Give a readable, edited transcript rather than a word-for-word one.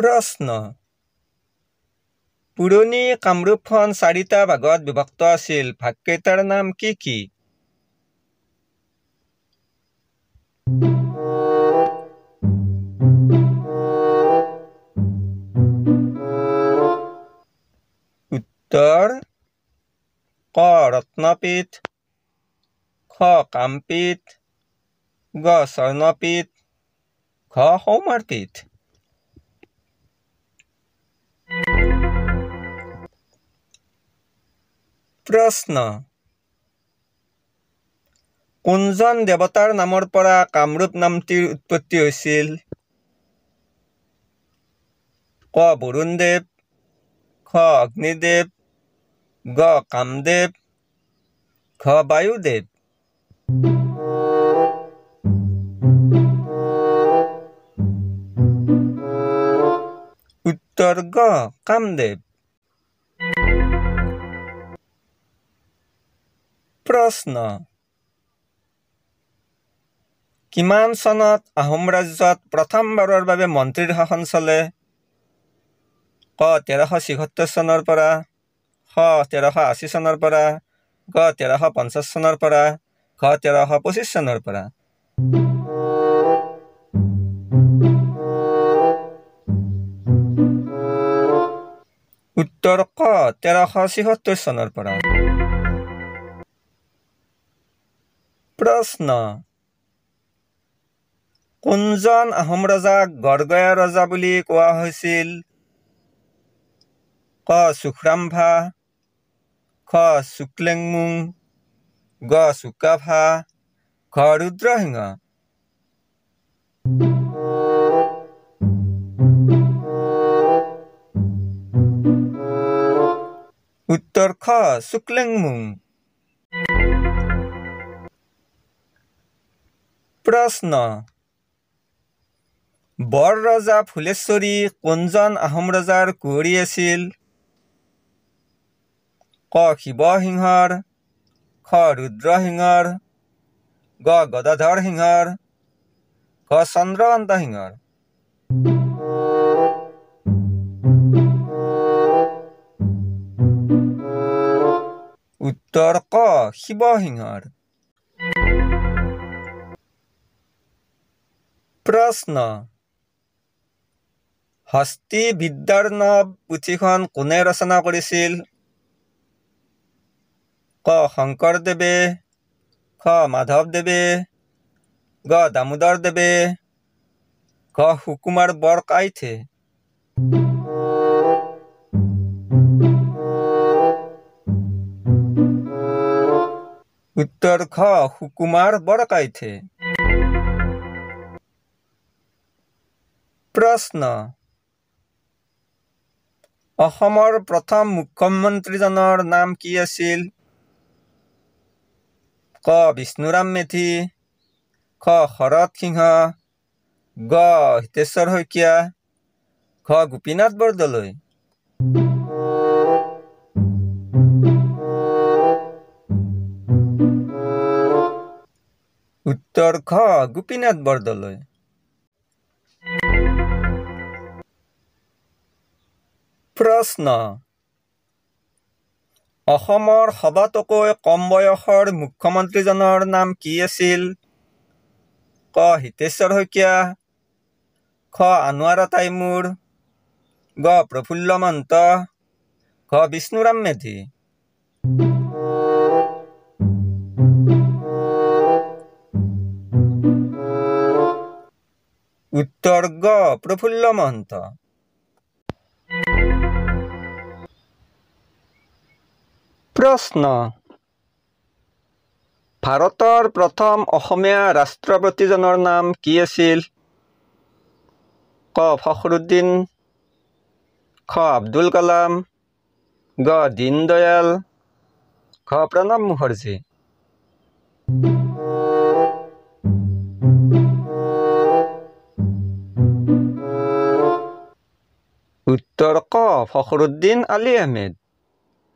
প্ৰশ্ন পুৰণি কামৰূপখন 4টা ভাগত বিভক্ত আছিল ভাগকেইটাৰ নাম কি কি উত্তৰ ক ৰত্নপীঠ খ কামপীঠ গ স্বৰ্ণপীঠ ঘ সৌমাৰপীঠ প্ৰশ্ন কোনজন দেৱতাৰ নামৰ পৰা কামৰূপ নামটিৰ উৎপত্তি হৈছিল ক বৰুণদেৱ খ অগ্নিদেৱ গ কামদেৱ ঘ বায়ুদেৱ উত্তৰ গ কামদেৱ প্ৰশ্ন কিমান চনত আহোম ৰাজ্যত প্ৰথমবাৰৰ বাবে মন্ত্ৰীৰ শাসন চলে ক 1376 চনৰ পৰা খ 1380 চনৰ পৰা গ 1350 চনৰ পৰা ঘ 1325 চনৰ পৰা উত্তৰ ক 1376 চনৰ পৰা প্ৰশ্ন কোনজন আহোম ৰজাক গড়গয়া ৰজা বুলি কোৱা হৈছিল ক চুখ্ৰামভা খ চুক্লেংমুং গ চুকাভা ঘ ৰুদ্ৰসিংহ উত্তৰ খ চুক্লেংমুং প্ৰশ্ন বৰ ৰজা ফুলেশ্বৰী কোনজন আহোম ৰজাৰ কুঁৱৰী আছিল ক শিৱসিংহৰ খ ৰুদ্ৰসিংহৰ গ গদাধৰ সিংহৰ ঘ চন্দ্ৰকান্ত সিংহৰ উত্তৰ ক শিৱসিংহৰ প্ৰশ্ন হস্তি বিদ্যাৰ্ণৱ পুথিখন কোনে ৰচনা কৰিছিল ক শংকৰদেৱে খ মাধৱদেৱে গ দামোদৰদেৱে ঘ সুকুমাৰ বৰকাইথে উত্তৰ খ সুকুমাৰ বৰকাইথে প্ৰশ্ন অসমৰ প্ৰথম মুখ্যমন্ত্ৰীজনৰ নাম কি আছিল ক বিষ্ণুৰাম মেধি খ শৰৎ সিংহ গ হিতেশ্বৰ শইকীয়া ঘ গোপীনাথ বৰদলৈ উত্তৰ খ গোপীনাথ বৰদলৈ প্ৰশ্ন অসমৰ সবাতোকৈ কম বয়সৰ মুখ্যমন্ত্ৰীজনৰ নাম কি আছিল ক হিতেশ্বৰ শইকীয়া খ আনোৱাৰা তাইমুৰ গ প্ৰফুল্ল মহন্ত ঘ বিষ্ণুৰাম মেধি উত্তৰ গ প্ৰফুল্ল মহন্ত প্ৰশ্ন ভাৰতৰ প্ৰথম অসমীয়া ৰাষ্ট্ৰপতিজনৰ নাম কি আছিল ক ফখৰুদ্দিন খ আব্দুল কালাম গ দীনদয়াল ঘ প্ৰণৱ মুখাৰ্জী উত্তৰ ক ফখৰুদ্দিন আলী আহমেদ